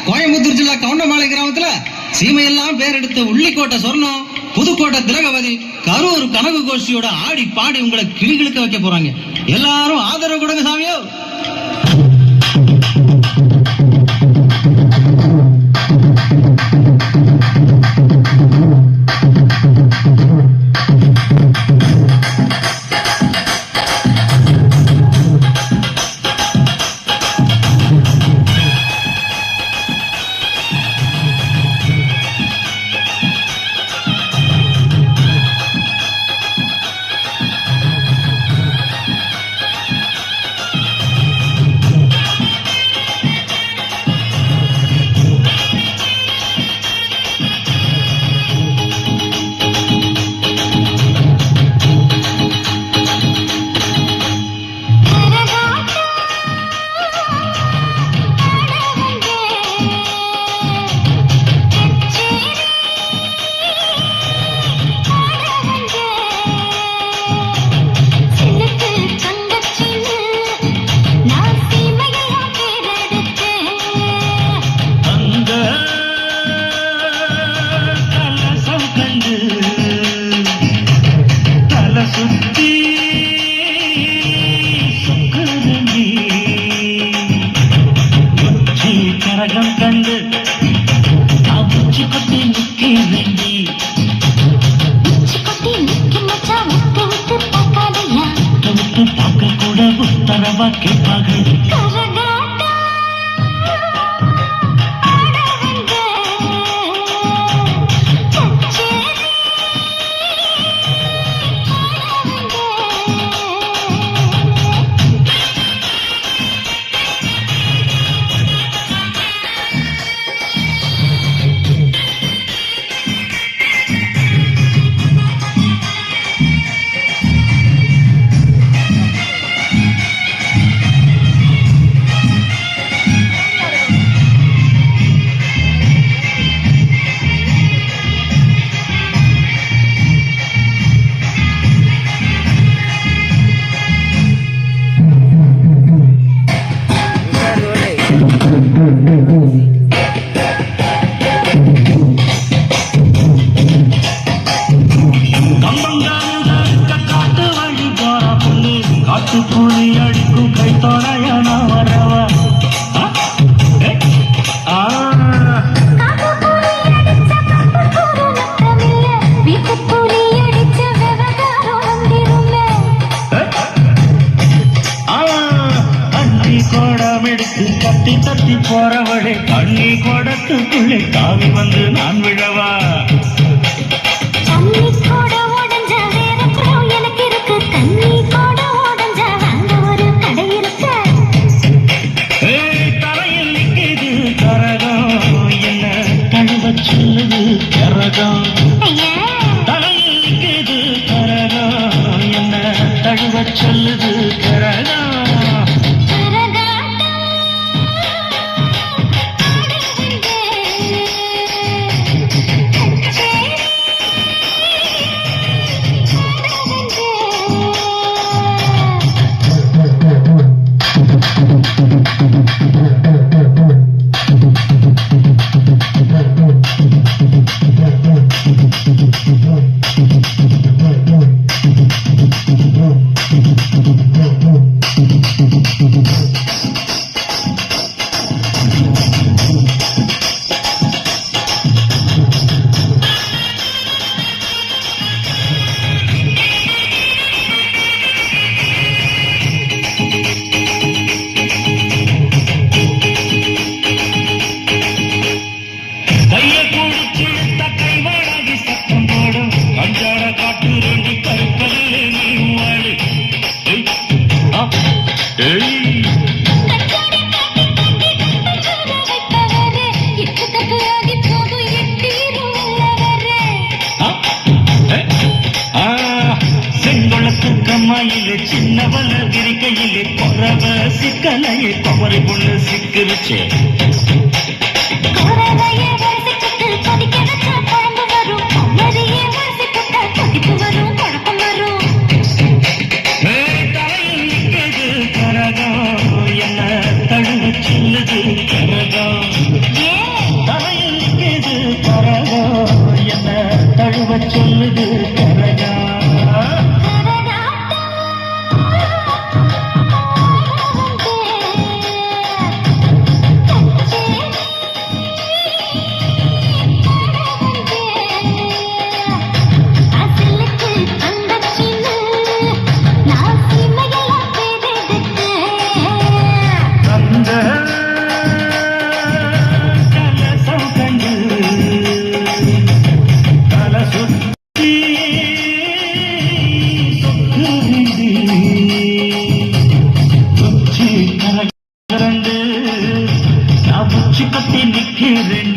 கோயம்புத்தூர் ஜில்லா கவுண்டமாலை கிராமத்துல சீமையெல்லாம் பேர் எடுத்த உள்ளிக்கோட்டை சொர்ணம், புதுக்கோட்டை திலகவதி, கரூர் கனகு கோஷ்டியோட ஆடி பாடி உங்களை கிளிகளுக்க வைக்க போறாங்க. எல்லாரும் ஆதரவு கொடுங்க சாமியோ. போறவளே கண்ணி கொடத்துக்குள்ளே தாவி வந்து நான் விழவா? கண்ணி கூட உடஞ்ச வேற குடம் எனக்கு இருக்கு. கண்ணி கூட உடஞ்ச அங்க ஒரு கடை இருக்கு. தரையில் நிற்கிது கரகம், என்ன தழுவ சொல்லுது கரகம். தலையில் நிற்கிது கரகம், என்ன தழுவ சொல்லுது கரகம். சின்னவள விரிக்கையிலே பொறவ சிக்கலையே குமரி பொண்ணு சிக்கிருச்சு. என்ன தழுவ சொல்லுது கரகம். நிக்கிறேன்